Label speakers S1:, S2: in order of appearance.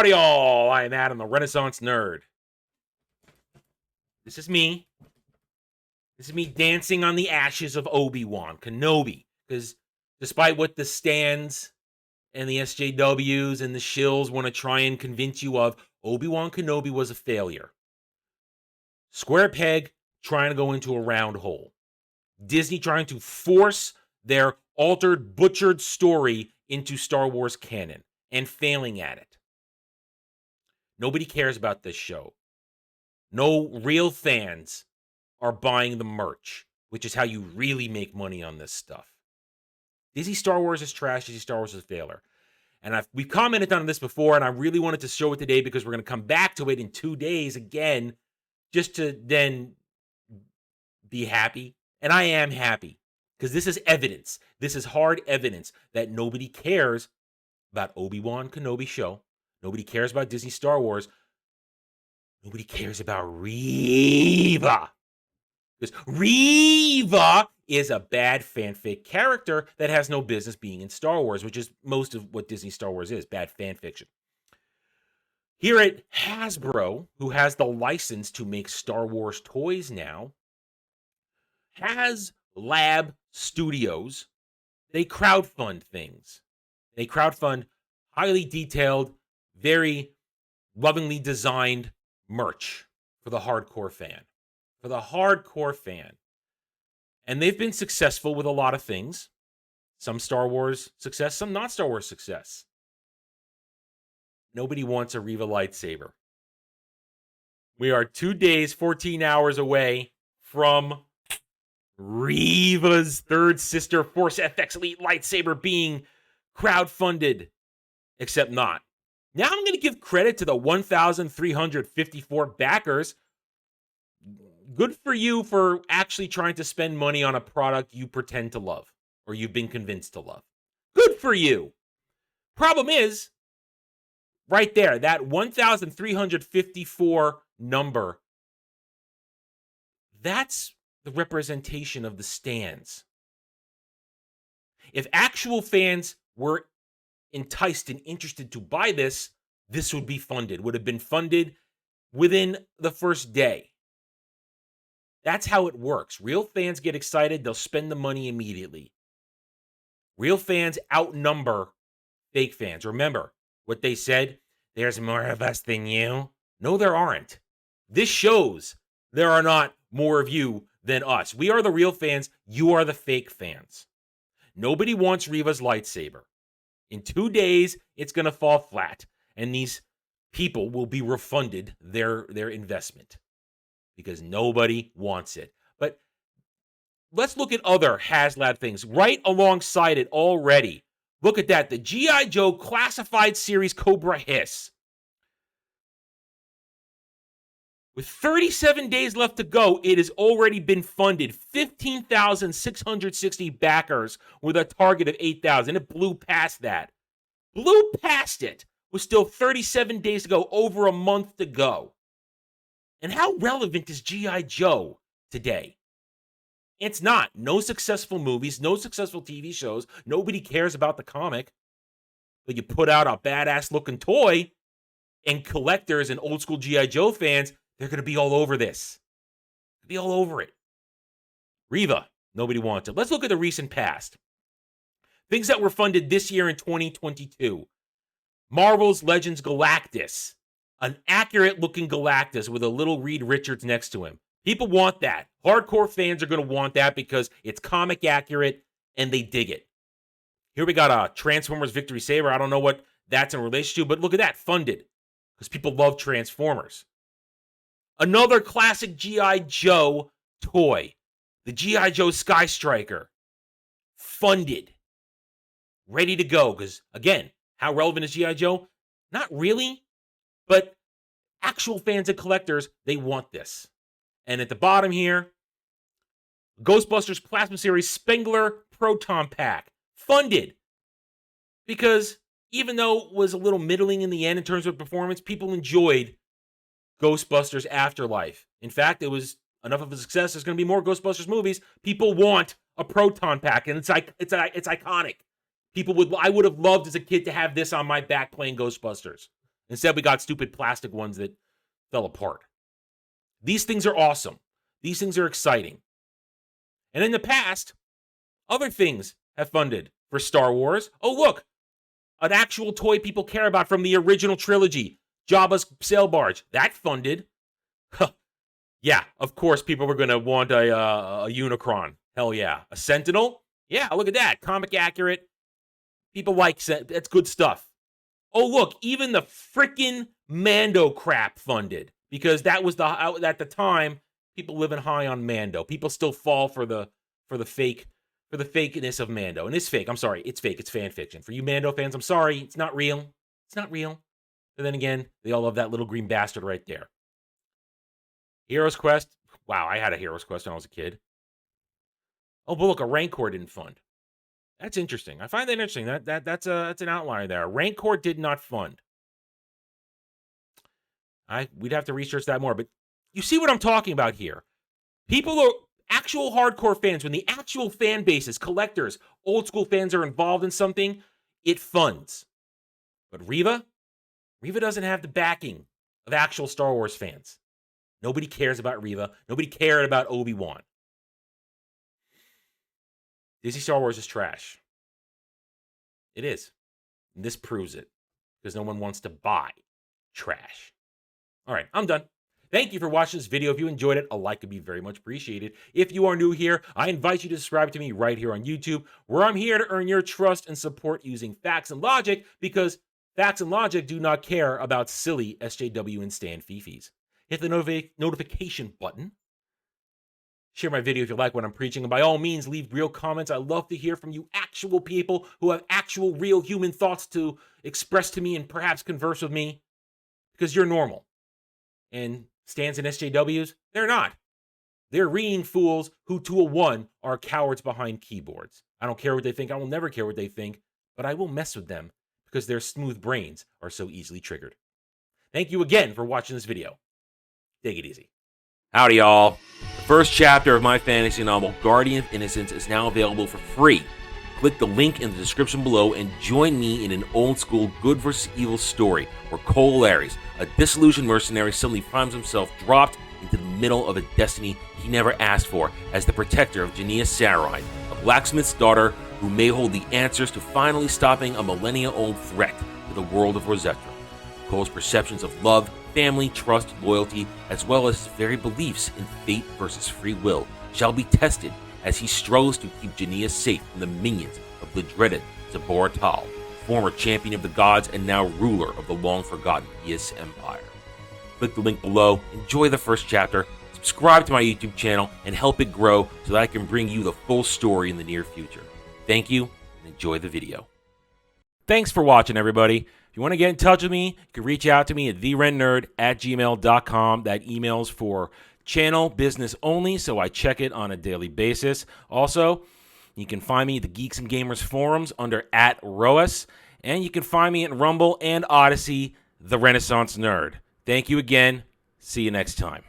S1: Howdy all, I am Adam, the Renaissance Nerd. This is me. This is me dancing on the ashes of Obi-Wan Kenobi. Because despite what the stands and the SJWs and the shills want to try and convince you of, Obi-Wan Kenobi was a failure. Square peg trying to go into a round hole. Disney trying to force their altered, butchered story into Star Wars canon and failing at it. Nobody cares about this show. No real fans are buying the merch, which is how you really make money on this stuff. Disney Star Wars is trash. Disney Star Wars is a failure. And we've commented on this before, and I really wanted to show it today because we're going to come back to it in 2 days again, just to then be happy. And I am happy because this is evidence. This is hard evidence that nobody cares about Obi-Wan Kenobi show. Nobody cares about Disney Star Wars. Nobody cares about Reva. Because Reva is a bad fanfic character that has no business being in Star Wars, which is most of what Disney Star Wars is, bad fanfiction. Here at Hasbro, who has the license to make Star Wars toys now, Haslab Studios, they crowdfund things. They crowdfund highly detailed, very lovingly designed merch for the hardcore fan. For the hardcore fan. And they've been successful with a lot of things. Some Star Wars success, some not Star Wars success. Nobody wants a Reva lightsaber. We are 2 days, 14 hours away from Reva's third sister Force FX Elite lightsaber being crowdfunded. Except not. Now I'm going to give credit to the 1,354 backers. Good for you for actually trying to spend money on a product you pretend to love, or you've been convinced to love. Good for you. Problem is, right there, that 1,354 number, that's the representation of the stands. If actual fans were enticed and interested to buy this, this would be funded, would have been funded within the first day. That's how it works. Real fans get excited, they'll spend the money immediately. Real fans outnumber fake fans. Remember what they said, there's more of us than you. No, there aren't. This shows there are not more of you than us. We are the real fans, you are the fake fans. Nobody wants Reva's lightsaber. In 2 days, it's going to fall flat, and these people will be refunded their investment because nobody wants it. But let's look at other Haslab things right alongside it already. Look at that, the G.I. Joe Classified Series Cobra Hiss. With 37 days left to go, it has already been funded. 15,660 backers with a target of 8,000. It blew past that. Blew past it. With still 37 days to go, over a month to go. And how relevant is G.I. Joe today? It's not. No successful movies, no successful TV shows. Nobody cares about the comic. But you put out a badass looking toy, and collectors and old school G.I. Joe fans, they're going to be all over this. Be all over it. Reva, nobody wants it. Let's look at the recent past. Things that were funded this year in 2022. Marvel's Legends Galactus. An accurate-looking Galactus with a little Reed Richards next to him. People want that. Hardcore fans are going to want that because it's comic accurate and they dig it. Here we got a Transformers Victory Saber. I don't know what that's in relation to, but look at that. Funded. Because people love Transformers. Another classic G.I. Joe toy. The G.I. Joe Sky Striker. Funded. Ready to go. Because, again, how relevant is G.I. Joe? Not really. But actual fans and collectors, they want this. And at the bottom here, Ghostbusters Plasma Series Spengler Proton Pack. Funded. Because even though it was a little middling in the end in terms of performance, people enjoyed Ghostbusters Afterlife. In fact, it was enough of a success. There's going to be more Ghostbusters movies. People want a proton pack, and it's iconic. I would have loved as a kid to have this on my back playing Ghostbusters. Instead, we got stupid plastic ones that fell apart. These things are awesome. These things are exciting. And in the past, other things have funded for Star Wars. Oh, look, an actual toy people care about from the original trilogy, Jabba's sail barge. That funded. Yeah, of course, people were going to want a Unicron. Hell yeah. A Sentinel? Yeah, look at that. Comic accurate. People like that's good stuff. Oh, look, even the freaking Mando crap funded, because that was at the time, people living high on Mando. People still fall for the fakeness of Mando. And it's fake. I'm sorry. It's fake. It's fan fiction. For you Mando fans, I'm sorry. It's not real. It's not real. But then again, they all love that little green bastard right there. Heroes Quest. Wow, I had a Heroes Quest when I was a kid. Oh, but look, a Rancor didn't fund. That's interesting. I find that interesting. That's an outlier there. Rancor did not fund. We'd have to research that more. But you see what I'm talking about here. People are actual hardcore fans. When the actual fan bases, collectors, old school fans are involved in something, it funds. But Reva doesn't have the backing of actual Star Wars fans. Nobody cares about Reva. Nobody cared about Obi-Wan. Disney Star Wars is trash. It is. And this proves it. Because no one wants to buy trash. All right, I'm done. Thank you for watching this video. If you enjoyed it, a like would be very much appreciated. If you are new here, I invite you to subscribe to me right here on YouTube, where I'm here to earn your trust and support using facts and logic, because facts and logic do not care about silly SJW and Stan Fifis. Hit the notification button. Share my video if you like what I'm preaching. And by all means, leave real comments. I love to hear from you actual people who have actual real human thoughts to express to me and perhaps converse with me. Because you're normal. And Stans and SJWs, they're not. They're reading fools who, to a one, are cowards behind keyboards. I don't care what they think. I will never care what they think. But I will mess with them because their smooth brains are so easily triggered. Thank you again for watching this video. Take it easy. Howdy, y'all. The first chapter of my fantasy novel, Guardian of Innocence, is now available for free. Click the link in the description below and join me in an old-school good versus evil story where Cole Ares, a disillusioned mercenary, suddenly finds himself dropped into the middle of a destiny he never asked for as the protector of Jania Sarai, a blacksmith's daughter who may hold the answers to finally stopping a millennia-old threat to the world of Rosetta. Cole's perceptions of love, family, trust, loyalty, as well as his very beliefs in fate versus free will shall be tested as he struggles to keep Jania safe from the minions of the dreaded Zabor Tal, former champion of the gods and now ruler of the long-forgotten Yis Empire. Click the link below, enjoy the first chapter, subscribe to my YouTube channel, and help it grow so that I can bring you the full story in the near future. Thank you, and enjoy the video. Thanks for watching, everybody. If you want to get in touch with me, you can reach out to me at therennerd@gmail.com. That email's for channel business only, so I check it on a daily basis. Also, you can find me at the Geeks and Gamers forums under @Roas, and you can find me at Rumble and Odyssey, The Renaissance Nerd. Thank you again. See you next time.